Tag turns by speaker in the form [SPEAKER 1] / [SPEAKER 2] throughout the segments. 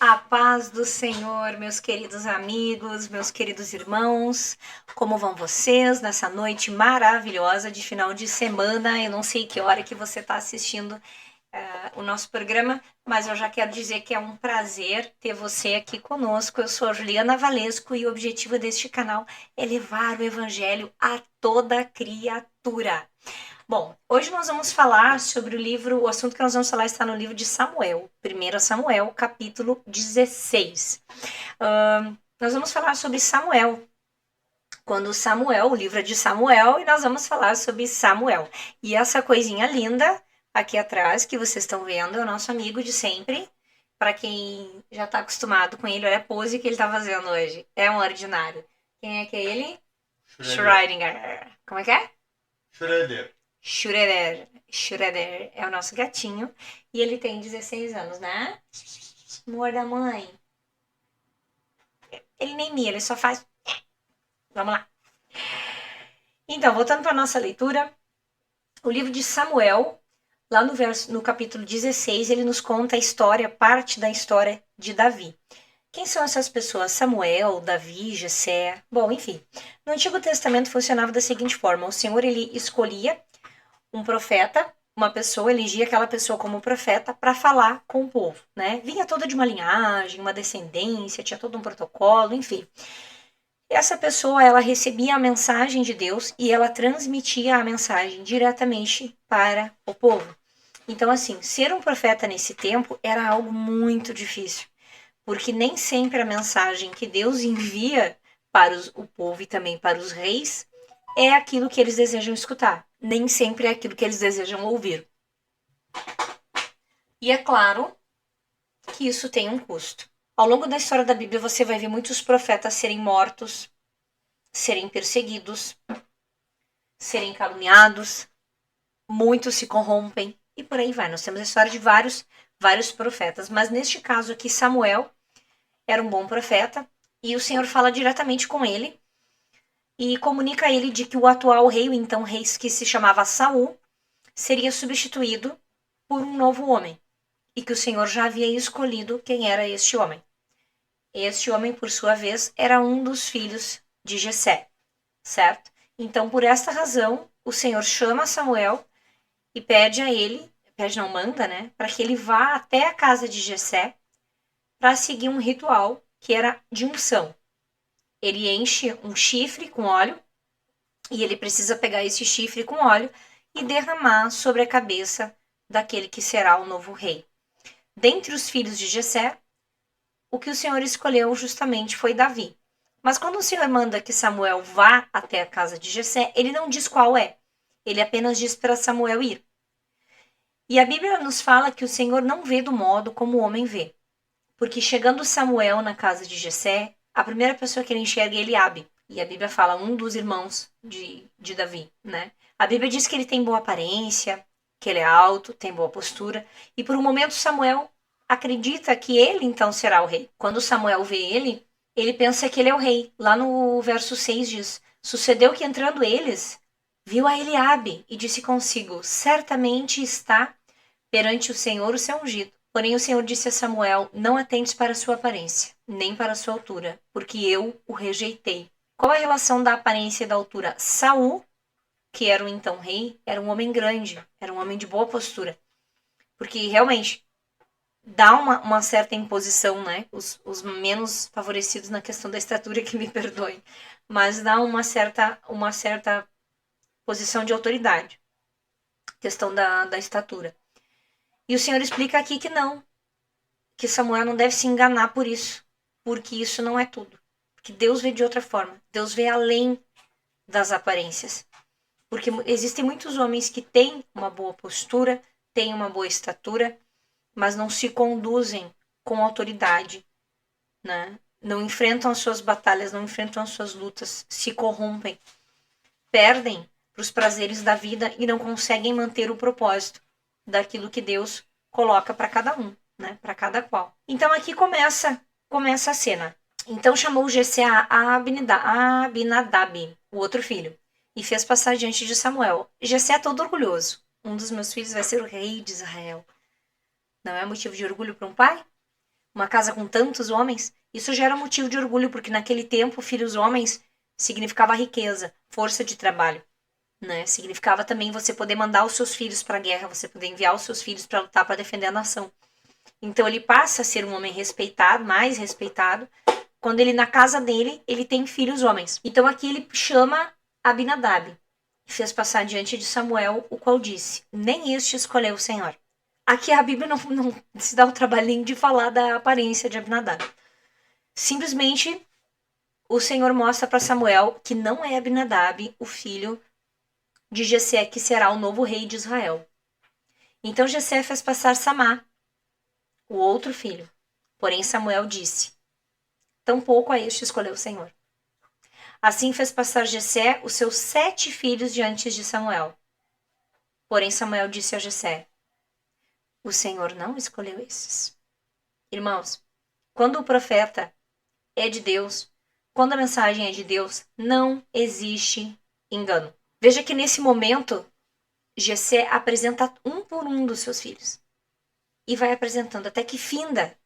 [SPEAKER 1] A paz do Senhor, meus queridos amigos, meus queridos irmãos, como vão vocês nessa noite maravilhosa de final de semana? Eu não sei que hora que você está assistindo o nosso programa, mas eu já quero dizer que é um prazer ter você aqui conosco. Eu sou a Juliana Valesco e o objetivo deste canal é levar o evangelho a toda criatura. Bom, hoje nós vamos falar sobre o assunto que nós vamos falar está no livro de Samuel, 1 Samuel, capítulo 16. Nós vamos falar sobre Samuel, o livro é de Samuel, e nós vamos falar sobre Samuel. E essa coisinha linda aqui atrás, que vocês estão vendo, é o nosso amigo de sempre. Para quem já está acostumado com ele, olha a pose que ele está fazendo hoje. É um ordinário. Quem é que é ele? Schrödinger. Como é que é? Schroeder é o nosso gatinho e ele tem 16 anos, né? Amor da mãe. Ele nem mia, ele só faz. Vamos lá. Então, voltando para nossa leitura, o livro de Samuel, lá no capítulo 16, ele nos conta a história, parte da história de Davi. Quem são essas pessoas? Samuel, Davi, Jessé. Bom, enfim. No Antigo Testamento funcionava da seguinte forma: o Senhor ele escolhia um profeta, uma pessoa, elegia aquela pessoa como profeta para falar com o povo, né? Vinha toda de uma linhagem, uma descendência, tinha todo um protocolo, enfim. Essa pessoa, ela recebia a mensagem de Deus e ela transmitia a mensagem diretamente para o povo. Então, assim, ser um profeta nesse tempo era algo muito difícil, porque nem sempre a mensagem que Deus envia para o povo e também para os reis é aquilo que eles desejam escutar. Nem sempre é aquilo que eles desejam ouvir. E é claro que isso tem um custo. Ao longo da história da Bíblia, você vai ver muitos profetas serem mortos, serem perseguidos, serem caluniados, muitos se corrompem e por aí vai. Nós temos a história de vários profetas, mas neste caso aqui, Samuel era um bom profeta e o Senhor fala diretamente com ele e comunica a ele de que o atual rei, o então rei que se chamava Saul, seria substituído por um novo homem e que o Senhor já havia escolhido quem era este homem. Este homem, por sua vez, era um dos filhos de Jessé, certo? Então, por esta razão, o Senhor chama Samuel e manda, né, para que ele vá até a casa de Jessé para seguir um ritual que era de unção. Ele enche um chifre com óleo e ele precisa pegar esse chifre com óleo e derramar sobre a cabeça daquele que será o novo rei. Dentre os filhos de Jessé, o que o Senhor escolheu justamente foi Davi. Mas quando o Senhor manda que Samuel vá até a casa de Jessé, ele não diz qual é. Ele apenas diz para Samuel ir. E a Bíblia nos fala que o Senhor não vê do modo como o homem vê. Porque chegando Samuel na casa de Jessé, a primeira pessoa que ele enxerga é Eliabe. E a Bíblia fala um dos irmãos de Davi, né? A Bíblia diz que ele tem boa aparência, que ele é alto, tem boa postura. E por um momento Samuel acredita que ele então será o rei. Quando Samuel vê ele, ele pensa que ele é o rei. Lá no verso 6 diz: sucedeu que entrando eles, viu a Eliabe e disse consigo: certamente está perante o Senhor o seu ungido. Porém o Senhor disse a Samuel: não atentes para a sua aparência, nem para a sua altura, porque eu o rejeitei. Qual a relação da aparência e da altura? Saul, que era o então rei, era um homem grande, era um homem de boa postura. Porque realmente dá uma certa imposição, né? Os menos favorecidos na questão da estatura, que me perdoem, mas dá uma certa posição de autoridade, questão da estatura. E o Senhor explica aqui que não, que Samuel não deve se enganar por isso, porque isso não é tudo. Porque Deus vê de outra forma, Deus vê além das aparências. Porque existem muitos homens que têm uma boa postura, têm uma boa estatura, mas não se conduzem com autoridade, né? Não enfrentam as suas batalhas, não enfrentam as suas lutas, se corrompem, perdem para os prazeres da vida e não conseguem manter o propósito daquilo que Deus coloca para cada um, né? Para cada qual. Então aqui começa a cena. Então chamou Jessé a Abinadab, o outro filho, e fez passar diante de Samuel. Jessé é todo orgulhoso. Um dos meus filhos vai ser o rei de Israel. Não é motivo de orgulho para um pai? uma casa com tantos homens, isso já era motivo de orgulho, porque naquele tempo, filhos homens significava riqueza, força de trabalho, né? Significava também você poder mandar os seus filhos para a guerra, você poder enviar os seus filhos para lutar, para defender a nação. Então ele passa a ser um homem respeitado, mais respeitado, quando ele, na casa dele, ele tem filhos homens. Então aqui ele chama Abinadab, e fez passar diante de Samuel, o qual disse: nem este escolheu o Senhor. Aqui a Bíblia não se dá o trabalhinho de falar da aparência de Abinadab. Simplesmente o Senhor mostra para Samuel que não é Abinadab, o filho de Jessé, que será o novo rei de Israel. Então Jessé fez passar Samá, o outro filho. Porém Samuel disse: tampouco a este escolheu o Senhor. Assim fez passar Jessé os seus 7 filhos diante de Samuel. Porém Samuel disse a Jessé: o Senhor não escolheu esses. Irmãos, quando o profeta é de Deus, quando a mensagem é de Deus, não existe engano. Veja que nesse momento, Jessé apresenta um por um dos seus filhos. E vai apresentando até que finda.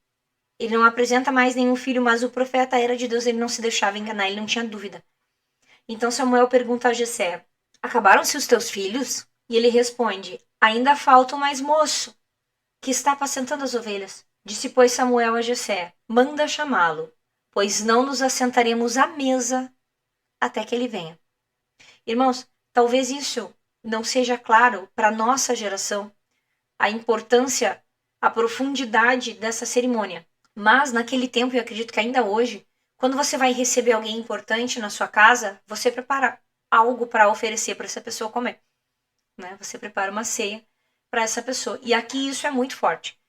[SPEAKER 1] Ele não apresenta mais nenhum filho, mas o profeta era de Deus, ele não se deixava enganar, ele não tinha dúvida. Então Samuel pergunta a Jessé: acabaram-se os teus filhos? E ele responde: ainda falta o mais moço, que está apacentando as ovelhas. Disse, pois, Samuel a Jessé: manda chamá-lo, pois não nos assentaremos à mesa até que ele venha. Irmãos, talvez isso não seja claro para a nossa geração, a importância, a profundidade dessa cerimônia. Mas naquele tempo, e acredito que ainda hoje, quando você vai receber alguém importante na sua casa, você prepara algo para oferecer para essa pessoa comer, né? Você prepara uma ceia para essa pessoa. E aqui isso é muito forte.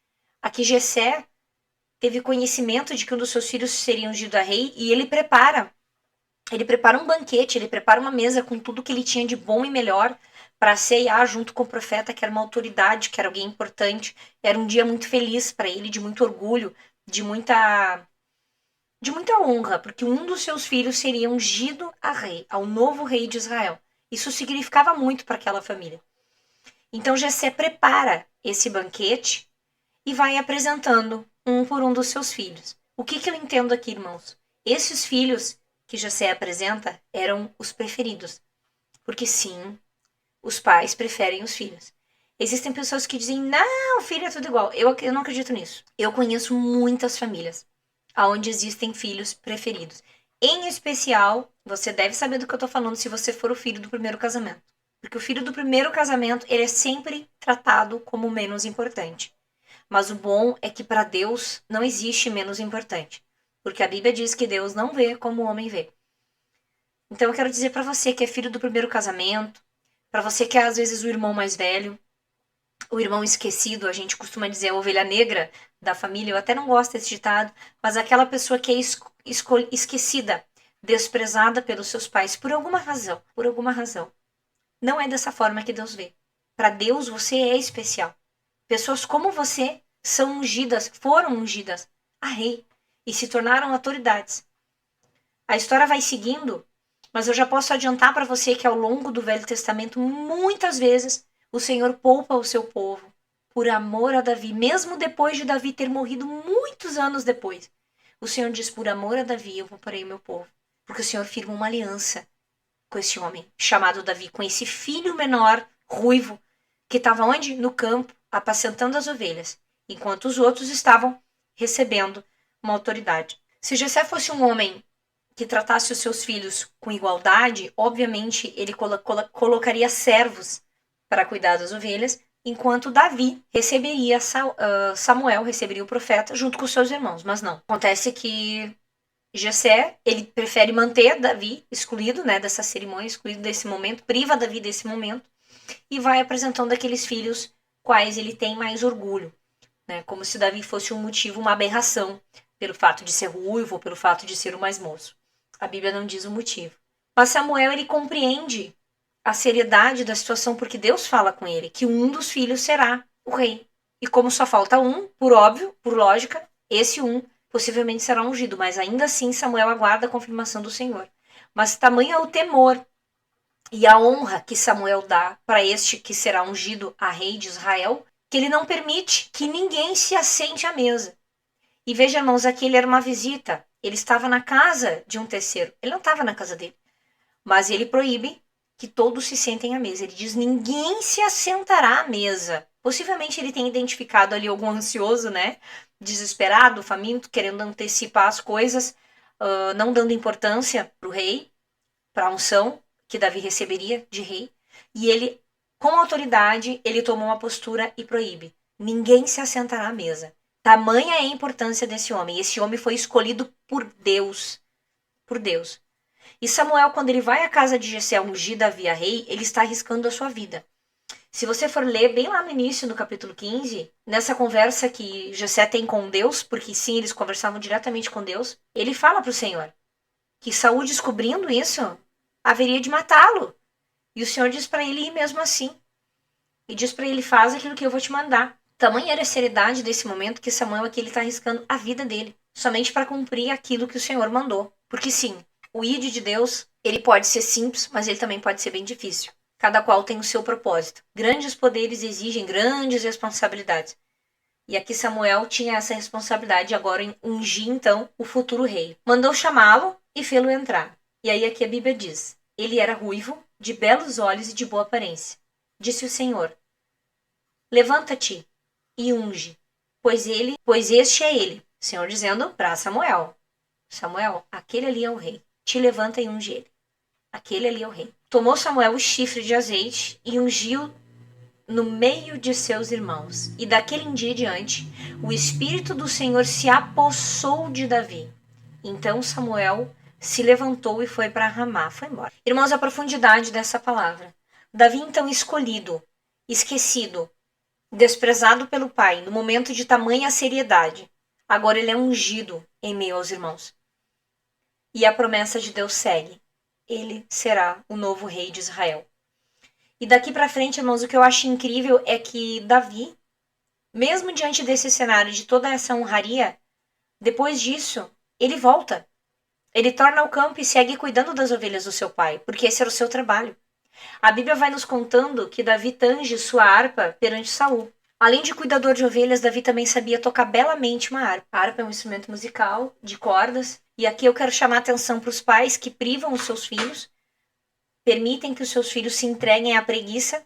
[SPEAKER 1] Aqui Jessé teve conhecimento de que um dos seus filhos seria ungido a rei e ele prepara um banquete, ele prepara uma mesa com tudo que ele tinha de bom e melhor para ceiar junto com o profeta, que era uma autoridade, que era alguém importante. Era um dia muito feliz para ele, de muito orgulho, de muita honra, porque um dos seus filhos seria ungido a rei, ao novo rei de Israel. Isso significava muito para aquela família. Então Jessé prepara esse banquete e vai apresentando um por um dos seus filhos. O que eu entendo aqui, irmãos? Esses filhos que Jessé apresenta eram os preferidos. Porque sim, os pais preferem os filhos. Existem pessoas que dizem, não, filho é tudo igual. Eu não acredito nisso. Eu conheço muitas famílias onde existem filhos preferidos. Em especial, você deve saber do que eu tô falando se você for o filho do primeiro casamento. Porque o filho do primeiro casamento, ele é sempre tratado como menos importante. Mas o bom é que para Deus não existe menos importante. Porque a Bíblia diz que Deus não vê como o homem vê. Então eu quero dizer para você que é filho do primeiro casamento, para você que é às vezes o irmão mais velho, o irmão esquecido, a gente costuma dizer a ovelha negra da família, eu até não gosto desse ditado, mas aquela pessoa que é esquecida, desprezada pelos seus pais por alguma razão, por alguma razão. Não é dessa forma que Deus vê. Para Deus você é especial. Pessoas como você são ungidas, foram ungidas a rei e se tornaram autoridades. A história vai seguindo, mas eu já posso adiantar para você que ao longo do Velho Testamento, muitas vezes, o Senhor poupa o seu povo por amor a Davi, mesmo depois de Davi ter morrido muitos anos depois. O Senhor diz, por amor a Davi, eu pouparei o meu povo. Porque o Senhor firma uma aliança com esse homem chamado Davi, com esse filho menor, ruivo, que estava onde? No campo, apacentando as ovelhas, enquanto os outros estavam recebendo uma autoridade. Se Jessé fosse um homem que tratasse os seus filhos com igualdade, obviamente ele colocaria servos para cuidar das ovelhas, enquanto Davi receberia Samuel, receberia o profeta junto com os seus irmãos, mas não. Acontece que Jessé, ele prefere manter Davi excluído, né, dessa cerimônia, excluído desse momento, priva Davi desse momento e vai apresentando aqueles filhos quais ele tem mais orgulho, né, como se Davi fosse um motivo, uma aberração, pelo fato de ser ruivo ou pelo fato de ser o mais moço. A Bíblia não diz o motivo. Mas Samuel, ele compreende a seriedade da situação porque Deus fala com ele que um dos filhos será o rei. E como só falta um, por óbvio, por lógica, esse um possivelmente será ungido, mas ainda assim Samuel aguarda a confirmação do Senhor. Mas tamanho é o temor e a honra que Samuel dá para este que será ungido a rei de Israel, que ele não permite que ninguém se assente à mesa. E veja, irmãos, aqui ele era uma visita. Ele estava na casa de um terceiro. Ele não estava na casa dele. Mas ele proíbe que todos se sentem à mesa. Ele diz, ninguém se assentará à mesa. Possivelmente ele tenha identificado ali algum ansioso, né? Desesperado, faminto, querendo antecipar as coisas, não dando importância para o rei, para a unção que Davi receberia de rei. E ele, com autoridade, ele tomou uma postura e proíbe. Ninguém se assentará à mesa. Tamanha é a importância desse homem. Esse homem foi escolhido por Deus. Por Deus. E Samuel, quando ele vai à casa de Jessé ungir Davi a rei, ele está arriscando a sua vida. Se você for ler bem lá no início, no capítulo 15, nessa conversa que Jessé tem com Deus, porque sim, eles conversavam diretamente com Deus, ele fala para o Senhor que Saul, descobrindo isso, haveria de matá-lo. E o Senhor diz para ele ir mesmo assim. E diz para ele, faz aquilo que eu vou te mandar. Tamanha era a seriedade desse momento que Samuel aqui está arriscando a vida dele, somente para cumprir aquilo que o Senhor mandou. Porque sim, o ID de Deus, ele pode ser simples, mas ele também pode ser bem difícil. Cada qual tem o seu propósito. Grandes poderes exigem grandes responsabilidades. E aqui Samuel tinha essa responsabilidade agora em ungir então o futuro rei. Mandou chamá-lo e fê-lo entrar. E aí aqui a Bíblia diz, ele era ruivo, de belos olhos e de boa aparência. Disse o Senhor, levanta-te e unge, pois este é ele. O Senhor dizendo para Samuel, Samuel, aquele ali é o rei. Te levanta e unge ele. Aquele ali é o rei. Tomou Samuel o chifre de azeite e ungiu no meio de seus irmãos. E daquele dia em diante, o Espírito do Senhor se apossou de Davi. Então Samuel se levantou e foi para Ramá. Foi embora. Irmãos, a profundidade dessa palavra. Davi, então, escolhido, esquecido, desprezado pelo pai, no momento de tamanha seriedade. Agora ele é ungido em meio aos irmãos. E a promessa de Deus segue. Ele será o novo rei de Israel. E daqui para frente, irmãos, o que eu acho incrível é que Davi, mesmo diante desse cenário, de toda essa honraria, depois disso, ele volta. Ele torna ao campo e segue cuidando das ovelhas do seu pai, porque esse era o seu trabalho. A Bíblia vai nos contando que Davi tange sua harpa perante Saul. Além de cuidador de ovelhas, Davi também sabia tocar belamente uma harpa. A harpa é um instrumento musical de cordas. E aqui eu quero chamar a atenção para os pais que privam os seus filhos, permitem que os seus filhos se entreguem à preguiça.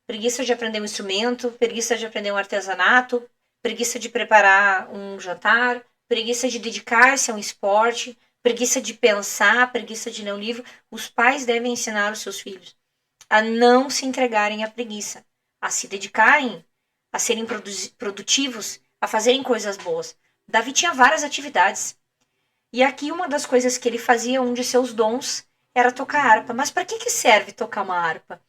[SPEAKER 1] Preguiça de aprender um instrumento, preguiça de aprender um artesanato, preguiça de preparar um jantar, preguiça de dedicar-se a um esporte, preguiça de pensar, preguiça de ler um livro. Os pais devem ensinar os seus filhos a não se entregarem à preguiça, a se dedicarem, a serem produtivos, a fazerem coisas boas. Davi tinha várias atividades. E aqui uma das coisas que ele fazia, um de seus dons, era tocar harpa. Mas para que serve tocar uma harpa?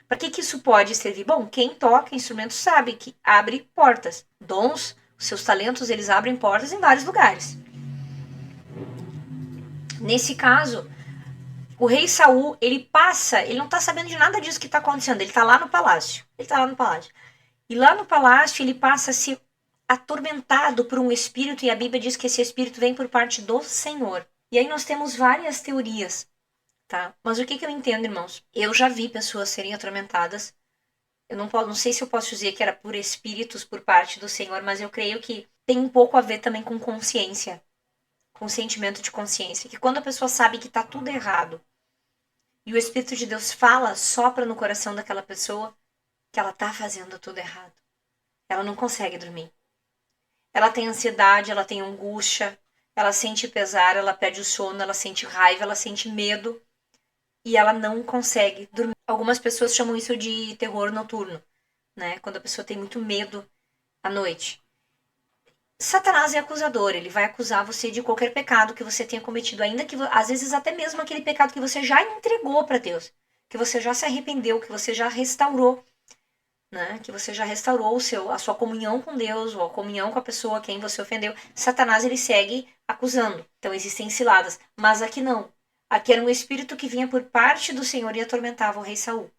[SPEAKER 1] Para que isso pode servir? Bom, quem toca instrumento sabe que abre portas. Dons, os seus talentos, eles abrem portas em vários lugares. Nesse caso, o rei Saul, ele não está sabendo de nada disso que está acontecendo. Ele está lá no palácio. E lá no palácio, ele passa a se atormentado por um espírito, e a Bíblia diz que esse espírito vem por parte do Senhor. E aí nós temos várias teorias, tá? Mas o que eu entendo, irmãos? Eu já vi pessoas serem atormentadas. Eu não sei se eu posso dizer que era por espíritos por parte do Senhor, mas eu creio que tem um pouco a ver também com consciência, com sentimento de consciência. Que quando a pessoa sabe que tá tudo errado, e o Espírito de Deus sopra no coração daquela pessoa que ela tá fazendo tudo errado. Ela não consegue dormir. Ela tem ansiedade, ela tem angústia, ela sente pesar, ela perde o sono, ela sente raiva, ela sente medo e ela não consegue dormir. Algumas pessoas chamam isso de terror noturno, né? Quando a pessoa tem muito medo à noite. Satanás é acusador, ele vai acusar você de qualquer pecado que você tenha cometido, ainda que às vezes até mesmo aquele pecado que você já entregou para Deus, que você já se arrependeu, que você já restaurou. Né? Que você já restaurou a sua comunhão com Deus, ou a comunhão com a pessoa a quem você ofendeu. Satanás, ele segue acusando. Então existem ciladas. Mas aqui não. Aqui era um espírito que vinha por parte do Senhor e atormentava o rei Saul.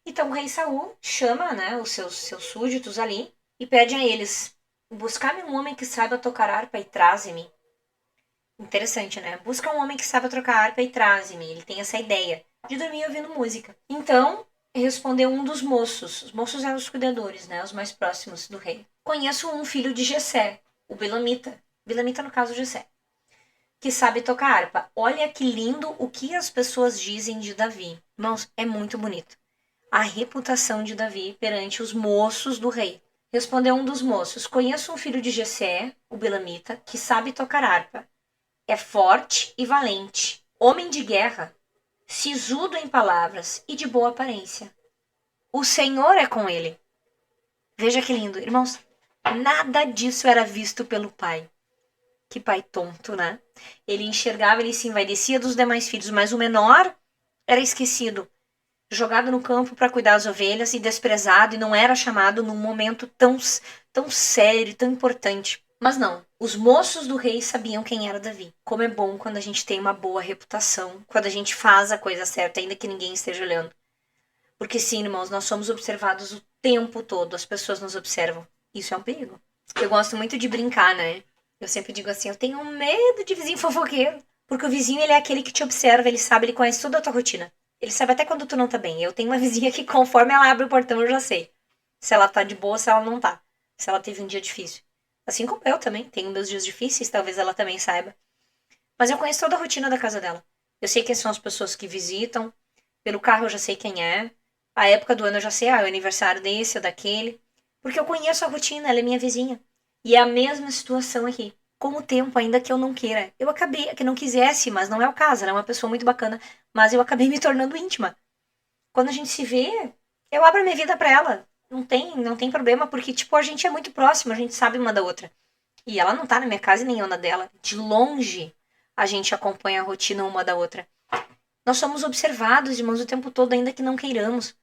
[SPEAKER 1] Então o rei Saul chama, né, os seus súditos ali e pede a eles: buscar-me um homem que saiba tocar harpa e traze-me. Interessante, né? Busca um homem que saiba tocar harpa e traze-me. Ele tem essa ideia de dormir ouvindo música. Então respondeu um dos moços. Os moços eram os cuidadores, né? Os mais próximos do rei. Conheço um filho de Jessé, o Belamita, Bilamita no caso Jessé, que sabe tocar harpa. Olha que lindo o que as pessoas dizem de Davi. Irmãos, é muito bonito. A reputação de Davi perante os moços do rei. Respondeu um dos moços: conheço um filho de Jessé, o Bilamita, que sabe tocar harpa. É forte e valente, homem de guerra, sisudo em palavras e de boa aparência. O Senhor é com ele. Veja que lindo. Irmãos, nada disso era visto pelo pai. Que pai tonto, né? Ele enxergava, ele se envaidecia dos demais filhos, mas o menor era esquecido, jogado no campo para cuidar das ovelhas e desprezado, e não era chamado num momento tão sério, tão importante. Mas não, os moços do rei sabiam quem era Davi. Como é bom quando a gente tem uma boa reputação, quando a gente faz a coisa certa, ainda que ninguém esteja olhando. Porque sim, irmãos, nós somos observados o tempo todo, as pessoas nos observam. Isso é um perigo. Eu gosto muito de brincar, né? Eu sempre digo assim, eu tenho medo de vizinho fofoqueiro. Porque o vizinho, ele é aquele que te observa, ele sabe, ele conhece toda a tua rotina. Ele sabe até quando tu não tá bem. Eu tenho uma vizinha que conforme ela abre o portão, eu já sei. Se ela tá de boa, se ela não tá. Se ela teve um dia difícil. Assim como eu também, tenho meus dias difíceis, talvez ela também saiba. Mas eu conheço toda a rotina da casa dela. Eu sei quem são as pessoas que visitam. Pelo carro eu já sei quem é. A época do ano eu já sei, é o aniversário desse ou daquele. Porque eu conheço a rotina, ela é minha vizinha. E é a mesma situação aqui. Com o tempo, ainda que eu não queira. Eu acabei, que não quisesse, mas não é o caso. Ela é uma pessoa muito bacana. Mas eu acabei me tornando íntima. Quando a gente se vê, eu abro a minha vida pra ela. Não tem problema, porque, tipo, a gente é muito próximo, a gente sabe uma da outra. E ela não tá na minha casa e nem eu na dela. De longe, a gente acompanha a rotina uma da outra. Nós somos observados, irmãos, o tempo todo, ainda que não queiramos.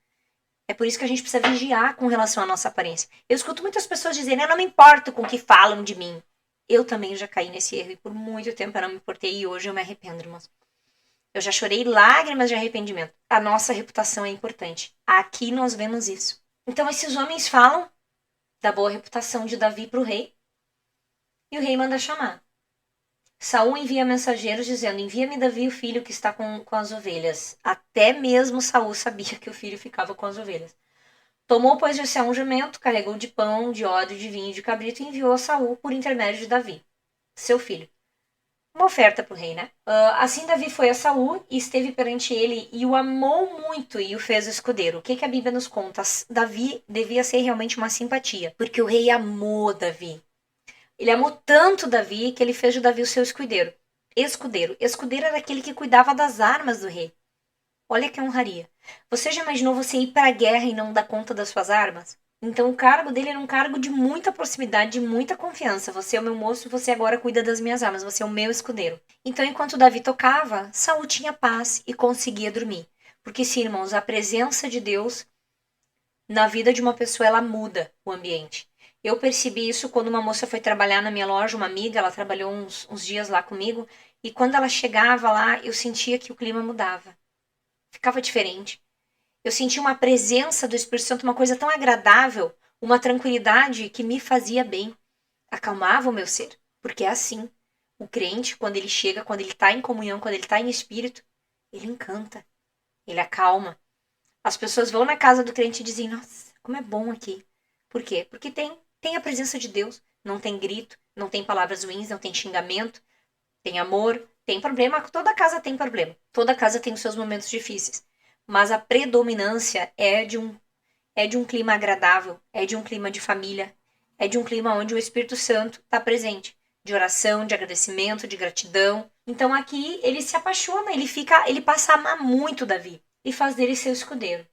[SPEAKER 1] É por isso que a gente precisa vigiar com relação à nossa aparência. Eu escuto muitas pessoas dizerem, eu não me importo com o que falam de mim. Eu também já caí nesse erro e por muito tempo eu não me importei e hoje eu me arrependo, irmãos. Eu já chorei lágrimas de arrependimento. A nossa reputação é importante. Aqui nós vemos isso. Então esses homens falam da boa reputação de Davi para o rei e o rei manda chamar. Saul envia mensageiros dizendo, envia-me Davi o filho que está com as ovelhas. Até mesmo Saul sabia que o filho ficava com as ovelhas. Tomou, pois, Jessé um jumento, carregou de pão, de óleo, de vinho e de cabrito e enviou a Saul por intermédio de Davi, seu filho. Uma oferta para o rei, né? Assim Davi foi a Saul e esteve perante ele e o amou muito e o fez escudeiro. O que a Bíblia nos conta? Davi devia ser realmente uma simpatia, porque o rei amou Davi. Ele amou tanto Davi que ele fez de Davi o seu escudeiro. Escudeiro era aquele que cuidava das armas do rei. Olha que honraria. Você já imaginou você ir para a guerra e não dar conta das suas armas? Então o cargo dele era um cargo de muita proximidade, de muita confiança. Você é o meu moço, você agora cuida das minhas armas, você é o meu escudeiro. Então enquanto Davi tocava, Saul tinha paz e conseguia dormir. Porque sim, irmãos, a presença de Deus na vida de uma pessoa, ela muda o ambiente. Eu percebi isso quando uma moça foi trabalhar na minha loja, uma amiga, ela trabalhou uns dias lá comigo, e quando ela chegava lá, eu sentia que o clima mudava. Ficava diferente. Eu sentia uma presença do Espírito Santo, uma coisa tão agradável, uma tranquilidade que me fazia bem. Acalmava o meu ser. Porque é assim. O crente, quando ele chega, quando ele está em comunhão, quando ele está em espírito, ele encanta. Ele acalma. As pessoas vão na casa do crente e dizem, nossa, como é bom aqui. Por quê? Porque tem a presença de Deus. Não tem grito, não tem palavras ruins, não tem xingamento, tem amor, tem problema. Toda casa tem problema. Toda casa tem os seus momentos difíceis. Mas a predominância é de um clima agradável, é de um clima de família, é de um clima onde o Espírito Santo está presente, de oração, de agradecimento, de gratidão. Então aqui ele se apaixona, ele passa a amar muito Davi e faz dele seu escudeiro.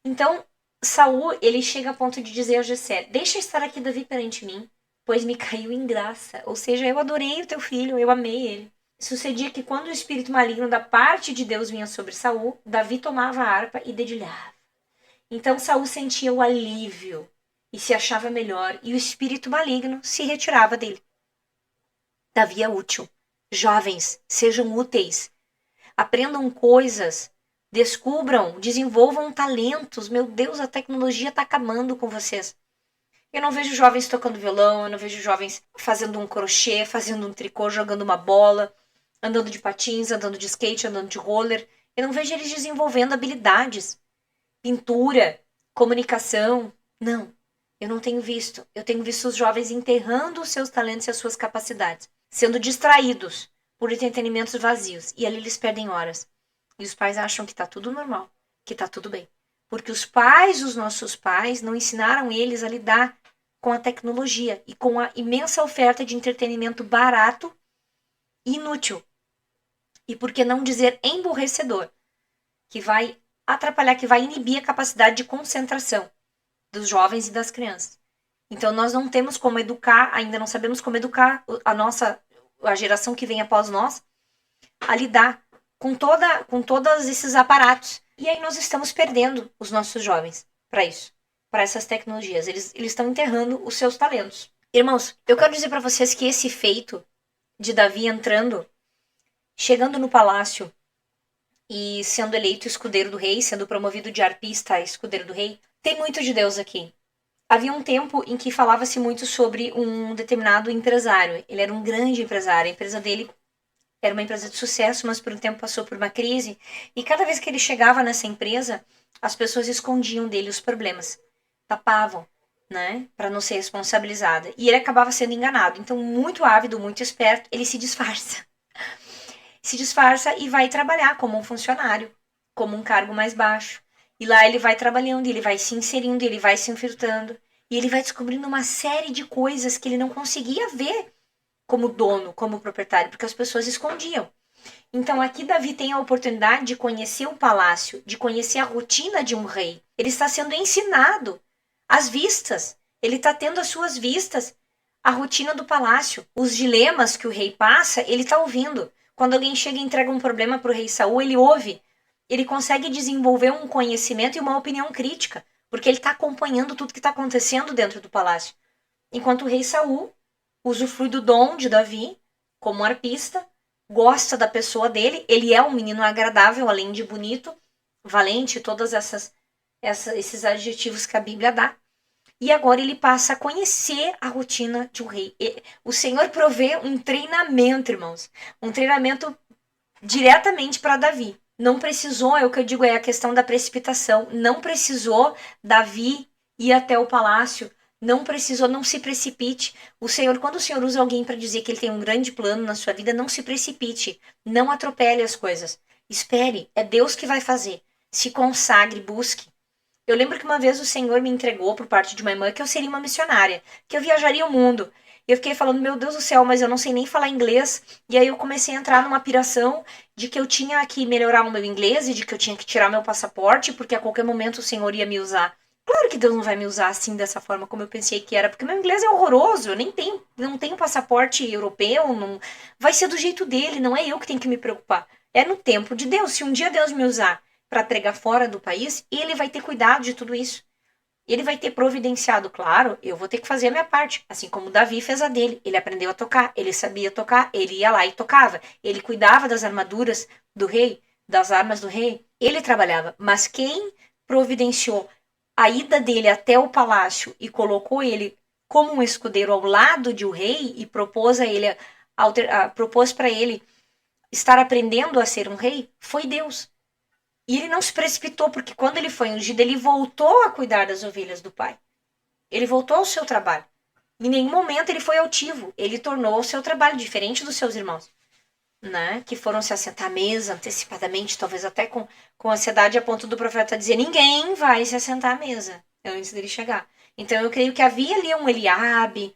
[SPEAKER 1] Então Saul, ele chega a ponto de dizer a Jessé, deixa estar aqui Davi perante mim, pois me caiu em graça. Ou seja, eu adorei o teu filho, eu amei ele. Sucedia que quando o espírito maligno da parte de Deus vinha sobre Saul, Davi tomava a harpa e dedilhava. Então Saul sentia o alívio e se achava melhor, e o espírito maligno se retirava dele. Davi é útil. Jovens, sejam úteis. Aprendam coisas, descubram, desenvolvam talentos. Meu Deus, a tecnologia está acabando com vocês. Eu não vejo jovens tocando violão, eu não vejo jovens fazendo um crochê, fazendo um tricô, jogando uma bola, andando de patins, andando de skate, andando de roller. Eu não vejo eles desenvolvendo habilidades. Pintura, comunicação. Não. Eu não tenho visto. Eu tenho visto os jovens enterrando os seus talentos e as suas capacidades, sendo distraídos por entretenimentos vazios. E ali eles perdem horas. E os pais acham que tá tudo normal, que tá tudo bem. Porque os pais, os nossos pais, não ensinaram eles a lidar com a tecnologia e com a imensa oferta de entretenimento barato e inútil. E por que não dizer emburrecedor, que vai atrapalhar, que vai inibir a capacidade de concentração dos jovens e das crianças. Então nós não temos como educar, ainda não sabemos como educar a geração que vem após nós a lidar com todos esses aparatos. E aí nós estamos perdendo os nossos jovens para isso, para essas tecnologias. Eles estão enterrando os seus talentos. Irmãos, eu quero dizer para vocês que esse feito de Davi entrando, chegando no palácio e sendo eleito escudeiro do rei, sendo promovido de arpista a escudeiro do rei, tem muito de Deus aqui. Havia um tempo em que falava-se muito sobre um determinado empresário. Ele era um grande empresário. A empresa dele era uma empresa de sucesso, mas por um tempo passou por uma crise. E cada vez que ele chegava nessa empresa, as pessoas escondiam dele os problemas. Tapavam, né? Para não ser responsabilizada. E ele acabava sendo enganado. Então, muito ávido, muito esperto, ele se disfarça. Se disfarça e vai trabalhar como um funcionário, como um cargo mais baixo. E lá ele vai trabalhando, ele vai se inserindo, ele vai se infiltrando. E ele vai descobrindo uma série de coisas que ele não conseguia ver como dono, como proprietário, porque as pessoas escondiam. Então aqui Davi tem a oportunidade de conhecer o palácio, de conhecer a rotina de um rei. Ele está sendo ensinado às vistas. Ele está tendo as suas vistas, a rotina do palácio. Os dilemas que o rei passa, ele está ouvindo. Quando alguém chega e entrega um problema para o rei Saul, ele ouve. Ele consegue desenvolver um conhecimento e uma opinião crítica, porque ele está acompanhando tudo que está acontecendo dentro do palácio. Enquanto o rei Saul usufrui do dom de Davi como arpista, gosta da pessoa dele, ele é um menino agradável, além de bonito, valente, todos esses adjetivos que a Bíblia dá. E agora ele passa a conhecer a rotina de um rei. O Senhor provê um treinamento, irmãos. Um treinamento diretamente para Davi. Não precisou, é o que eu digo, é a questão da precipitação. Não precisou Davi ir até o palácio. Não precisou, não se precipite. Quando o Senhor usa alguém para dizer que ele tem um grande plano na sua vida, não se precipite. Não atropele as coisas. Espere, é Deus que vai fazer. Se consagre, busque. Eu lembro que uma vez o Senhor me entregou por parte de uma irmã que eu seria uma missionária, que eu viajaria o mundo. E eu fiquei falando, meu Deus do céu, mas eu não sei nem falar inglês. E aí eu comecei a entrar numa piração de que eu tinha que melhorar o meu inglês e de que eu tinha que tirar meu passaporte, porque a qualquer momento o Senhor ia me usar. Claro que Deus não vai me usar assim, dessa forma como eu pensei que era, porque meu inglês é horroroso, eu nem tenho, não tenho passaporte europeu, não, vai ser do jeito dele, não é eu que tenho que me preocupar. É no tempo de Deus. Se um dia Deus me usar para pregar fora do país, ele vai ter cuidado de tudo isso. Ele vai ter providenciado, claro, eu vou ter que fazer a minha parte, assim como Davi fez a dele. Ele aprendeu a tocar, ele sabia tocar, ele ia lá e tocava. Ele cuidava das armaduras do rei, das armas do rei. Ele trabalhava, mas quem providenciou a ida dele até o palácio e colocou ele como um escudeiro ao lado de um rei e propôs a ele propôs para ele estar aprendendo a ser um rei, foi Deus. E ele não se precipitou, porque quando ele foi ungido, ele voltou a cuidar das ovelhas do pai. Ele voltou ao seu trabalho. Em nenhum momento ele foi altivo. Ele tornou o seu trabalho diferente dos seus irmãos, né? Que foram se assentar à mesa antecipadamente, talvez até com ansiedade, a ponto do profeta dizer: ninguém vai se assentar à mesa antes dele chegar. Então eu creio que havia ali um Eliabe,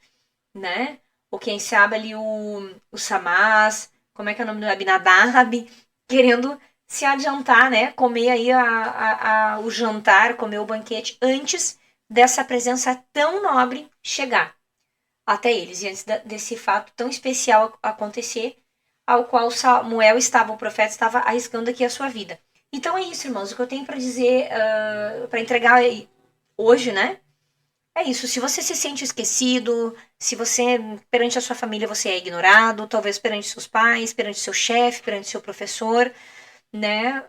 [SPEAKER 1] né? Ou quem sabe ali o Samás, como é que é o nome do Abinadab, querendo se adiantar, né? Comer aí o jantar, comer o banquete antes dessa presença tão nobre chegar até eles. E antes desse fato tão especial acontecer, ao qual Samuel o profeta estava arriscando aqui a sua vida. Então é isso, irmãos, o que eu tenho para dizer, para entregar hoje, né? É isso, se você se sente esquecido, se você, perante a sua família, você é ignorado, talvez perante seus pais, perante seu chefe, perante seu professor, né?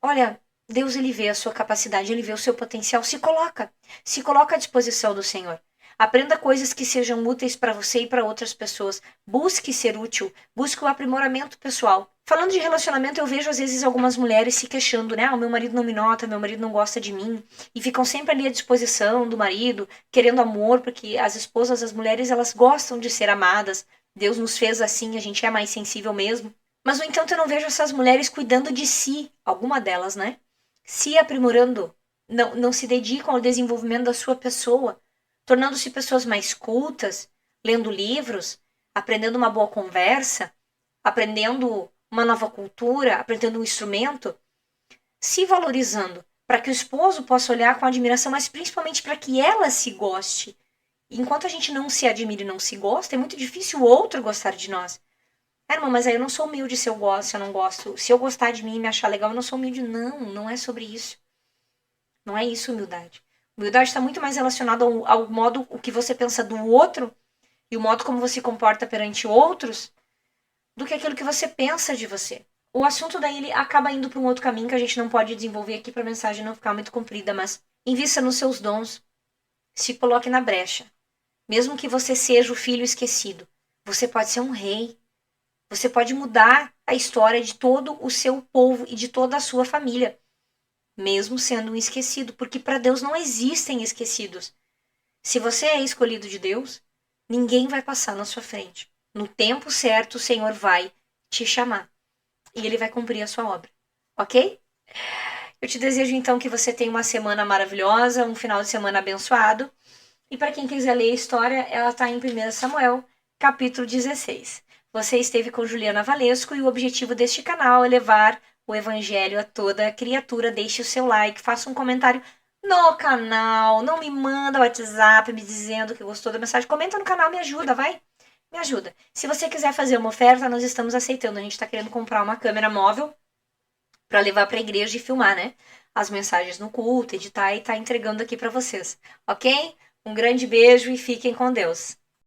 [SPEAKER 1] Olha, Deus, ele vê a sua capacidade, ele vê o seu potencial, se coloca à disposição do Senhor. Aprenda coisas que sejam úteis para você e para outras pessoas. Busque ser útil, busque o aprimoramento pessoal. Falando de relacionamento, eu vejo às vezes algumas mulheres se queixando, né? O meu marido não me nota, meu marido não gosta de mim. E ficam sempre ali à disposição do marido, querendo amor, porque as esposas, as mulheres, elas gostam de ser amadas. Deus nos fez assim, a gente é mais sensível mesmo. Mas, no entanto, eu não vejo essas mulheres cuidando de si, alguma delas, né? Se aprimorando, não se dedicam ao desenvolvimento da sua pessoa, tornando-se pessoas mais cultas, lendo livros, aprendendo uma boa conversa, aprendendo uma nova cultura, aprendendo um instrumento, se valorizando, para que o esposo possa olhar com admiração, mas principalmente para que ela se goste. Enquanto a gente não se admira e não se gosta, é muito difícil o outro gostar de nós. Ah, irmã, mas aí eu não sou humilde se eu gosto, se eu não gosto. Se eu gostar de mim e me achar legal, eu não sou humilde. Não, não é sobre isso. Não é isso humildade. Humildade está muito mais relacionada ao modo o que você pensa do outro e o modo como você se comporta perante outros do que aquilo que você pensa de você. O assunto daí ele acaba indo para um outro caminho que a gente não pode desenvolver aqui para a mensagem não ficar muito comprida, mas invista nos seus dons, se coloque na brecha. Mesmo que você seja o filho esquecido, você pode ser um rei. Você pode mudar a história de todo o seu povo e de toda a sua família, mesmo sendo um esquecido, porque para Deus não existem esquecidos. Se você é escolhido de Deus, ninguém vai passar na sua frente. No tempo certo, o Senhor vai te chamar e ele vai cumprir a sua obra. Ok? Eu te desejo então que você tenha uma semana maravilhosa, um final de semana abençoado. E para quem quiser ler a história, ela está em 1 Samuel, capítulo 16. Você esteve com Juliana Valesco e o objetivo deste canal é levar o evangelho a toda criatura. Deixe o seu like, faça um comentário no canal, não me manda o WhatsApp me dizendo que gostou da mensagem. Comenta no canal, me ajuda, vai. Me ajuda. Se você quiser fazer uma oferta, nós estamos aceitando. A gente está querendo comprar uma câmera móvel para levar para a igreja e filmar, né? As mensagens no culto, editar e tá entregando aqui para vocês, ok? Um grande beijo e fiquem com Deus.